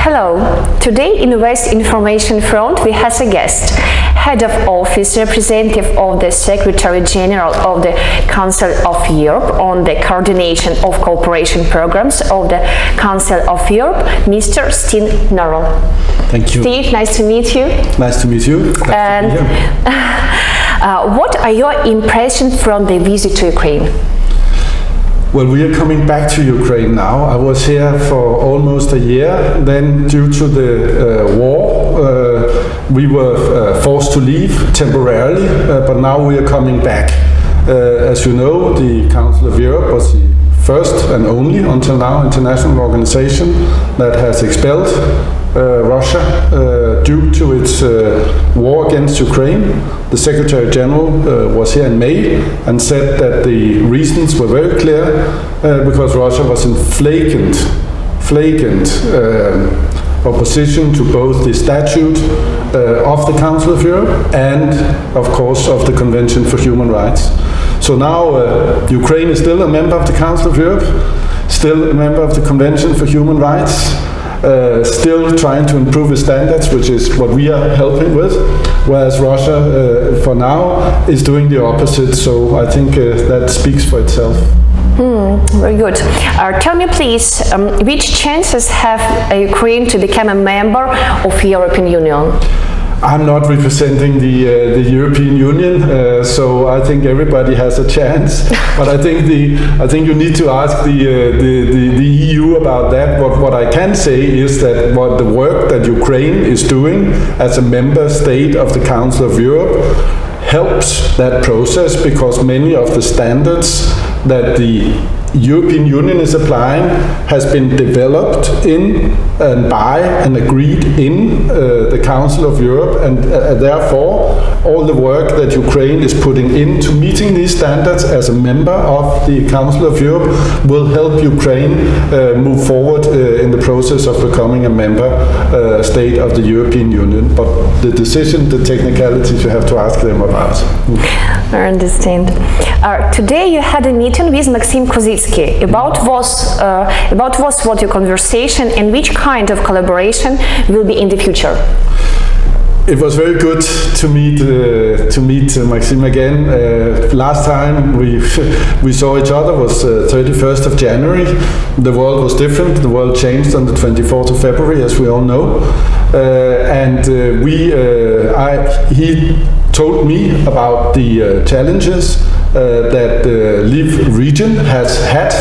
Hello. Today in West Information Front we have a guest, Head of Office, representative of the Secretary General of the Council of Europe on the coordination of cooperation programs of the Council of Europe, Mr. Stene Nьорлов. Thank you. Steve, nice to meet you. Nice to meet you. And what are your impressions from the visit to Ukraine? Well, we are coming back to Ukraine now. I was here for almost a year. Then, due to the war, we were forced to leave temporarily, but now we are coming back. As you know, the Council of Europe was the first and only, until now, international organization that has expelled Russia due to its war against Ukraine. The Secretary General was here in May and said that the reasons were very clear because Russia was in flagrant opposition to both the statute of the Council of Europe and, of course, of the Convention for Human Rights. So now Ukraine is still a member of the Council of Europe, still a member of the Convention for Human Rights, still trying to improve its standards, which is what we are helping with, whereas Russia, for now, is doing the opposite. So I think that speaks for itself. Very good. Tell me please, which chances have Ukraine to become a member of the European Union? I'm not representing the European Union, so I think everybody has a chance. But I think you need to ask the EU about that. What I can say is that what the work that Ukraine is doing as a member state of the Council of Europe helps that process, because many of the standards that the European Union is applying has been developed in and by and agreed in the Council of Europe, and therefore all the work that Ukraine is putting into meeting these standards as a member of the Council of Europe will help Ukraine move forward in the process of becoming a member state of the European Union. But the decision, the technicalities, you have to ask them about. I understand. Today you had a meeting with Maxim Kozitsky. About what your conversation and which kind of collaboration will be in the future? It was very good to meet Maxim again. Last time we saw each other was 31st of January. The world was different. The world changed on the 24th of February, as we all know. He told me about the challenges that the Lviv region has had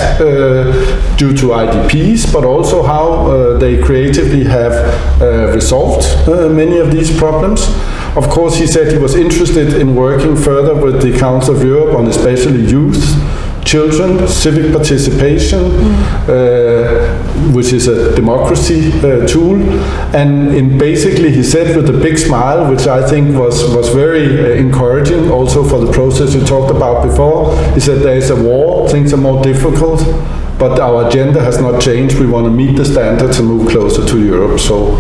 due to IDPs, but also how they creatively have resolved many of these problems. Of course, he said he was interested in working further with the Council of Europe on especially youth, children, civic participation, which is a democracy tool, and basically he said with a big smile, which I think was very encouraging also for the process you talked about before. He said there is a war, things are more difficult, but our agenda has not changed. We want to meet the standards and move closer to Europe. So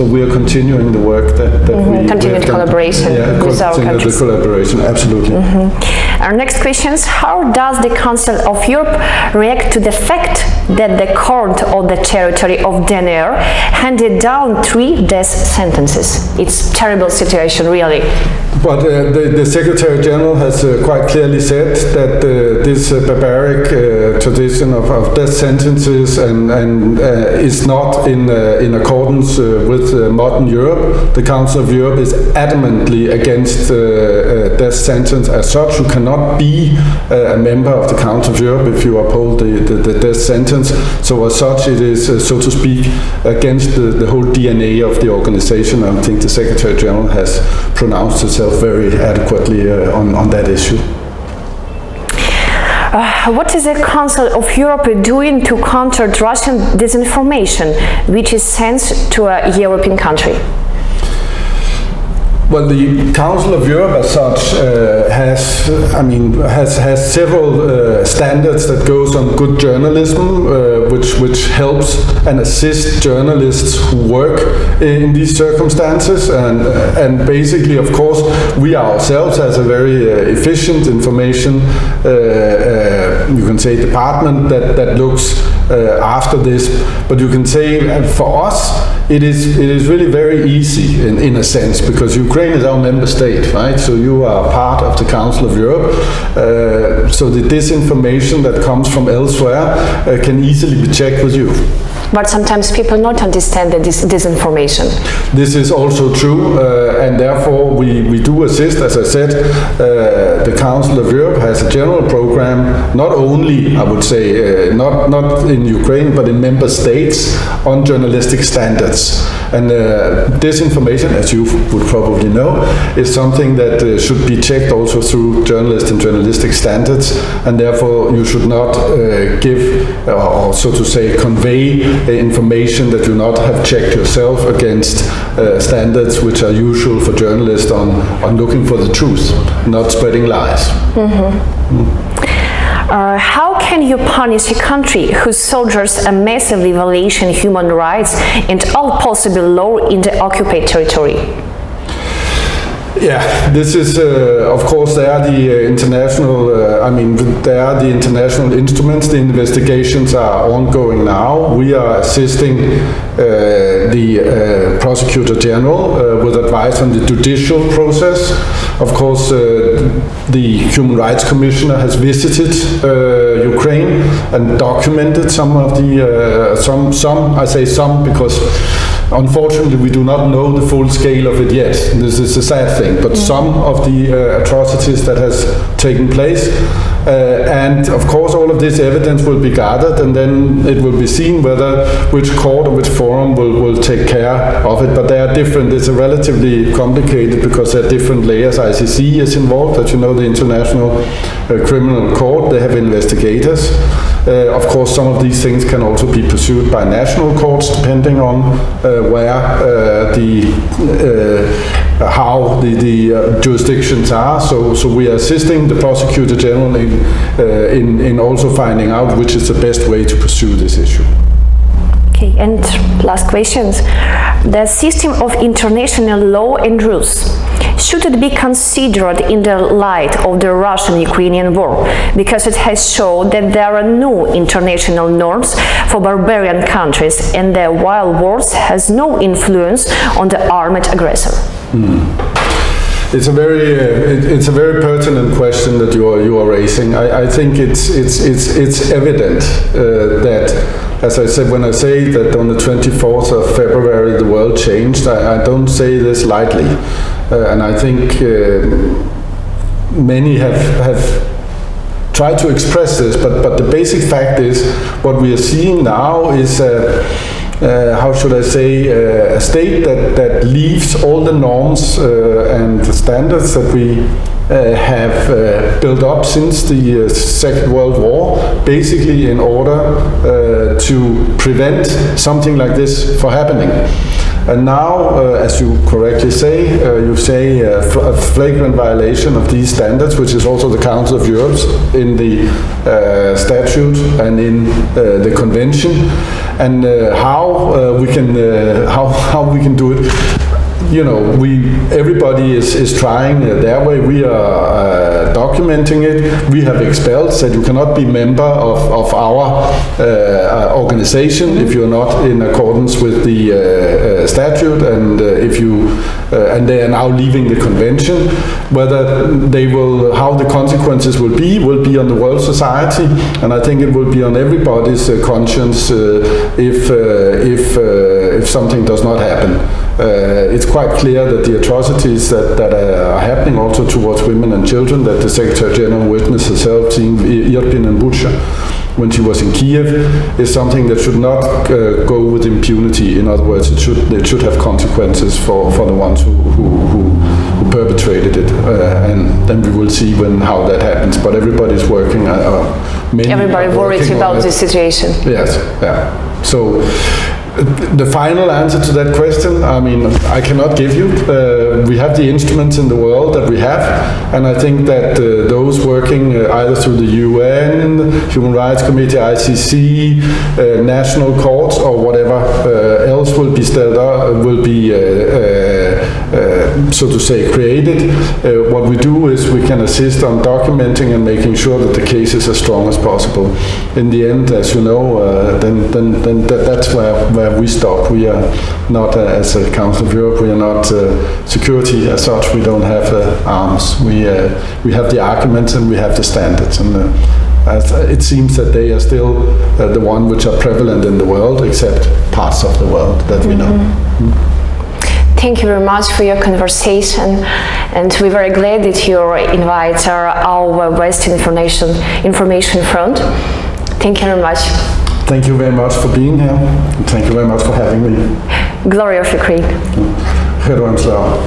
we are continuing the work that we continued collaboration with our countries. The collaboration, absolutely. Our next question is: how does the Council of Europe react to the fact that the court of the territory of DNR handed down 3 death sentences? It's a terrible situation, really. But the Secretary General has quite clearly said that this barbaric tradition of death sentences and is not in accordance with modern Europe. The Council of Europe is adamantly against death sentence as such. You cannot be a member of the Council of Europe if you uphold the death sentence. So as such, it is, so to speak, against the whole DNA of the organization. I think the Secretary General has pronounced itself very adequately on that issue. What is the Council of Europe doing to counter Russian disinformation, which is sent to a European country? Well, the Council of Europe, as such, has several standards that goes on good journalism, which helps and assists journalists who work in these circumstances. And basically, of course, we ourselves as a very efficient information, you can say, department that looks after this. But you can say for us, it is really very easy in a sense, because Ukraine is our member state, right? So you are part of the Council of Europe. So the disinformation that comes from elsewhere can easily be checked with you. But sometimes people don't understand the disinformation. This is also true, and therefore we do assist. As I said, the Council of Europe has a general program, not only, I would say, not in Ukraine, but in member states on journalistic standards. And disinformation, as you would probably know, is something that should be checked also through journalist and journalistic standards, and therefore you should not give, or so to say, convey information that you not have checked yourself against standards which are usual for journalists on looking for the truth, not spreading lies. How can you punish a country whose soldiers are massively violating human rights and all possible law in the occupied territory? Yeah, this is, of course, there are the international, there are the international instruments. The investigations are ongoing now. We are assisting the Prosecutor General with advice on the judicial process. Of course, the Human Rights Commissioner has visited Ukraine and documented some of the, I say some because unfortunately, we do not know the full scale of it yet. This is a sad thing, but some of the atrocities that has taken place, and of course all of this evidence will be gathered, and then it will be seen which court or which forum will take care of it. But they are different. It's a relatively complicated because there are different layers. ICC is involved, as you know, the International Criminal Court. They have investigators. Of course, some of these things can also be pursued by national courts, depending on how the jurisdictions are. So we are assisting the Prosecutor General in also finding out which is the best way to pursue this issue. Okay, and last questions. The system of international law and rules, should it be considered in the light of the Russian-Ukrainian war? Because it has shown that there are no international norms for barbarian countries, and the wild wars has no influence on the armed aggressor. It's a very pertinent question that you are raising. I think it's evident that, as I said, when I say that on the 24th of February the world changed, I don't say this lightly. And I think many have tried to express this, but the basic fact is what we are seeing now is, how should I say, a state that leaves all the norms and the standards that we have built up since the Second World War, basically in order to prevent something like this from happening. And now, as you correctly say, you say a flagrant violation of these standards, which is also the Council of Europe in the statute and in the convention, and how we can do it. You know, everybody is trying their way. We are documenting it. We have expelled, said you cannot be member of our organization if you're not in accordance with the statute, and if you and they are now leaving the convention. Whether they will, how the consequences will be on the world society, and I think it will be on everybody's conscience if something does not happen. It's quite clear that the atrocities that are happening also towards women and children, that the Secretary General witnessed herself seeing Irpin and Bucha when she was in Kiev, is something that should not go with impunity. In other words, it should have consequences for the ones who perpetrated it, and then we will see how that happens. But everybody's working. Everybody worried about the situation. Yes, yeah. So The final answer to that question, I mean, I cannot give you. We have the instruments in the world that we have, and I think that those working either through the UN, Human Rights Committee, ICC, national courts, or whatever else will be so to say, created. What we do is we can assist on documenting and making sure that the case is as strong as possible. In the end, as you know, then that's where we stop. We are not, as a Council of Europe, we are not security as such. We don't have arms. We have the arguments and we have the standards. And it seems that they are still the one which are prevalent in the world, except parts of the world that we know. Thank you very much for your conversation, and we're very glad that you invite our Western Information Front. Thank you very much. Thank you very much for being here. And thank you very much for having me. Glory of Ukraine. Heroям слава.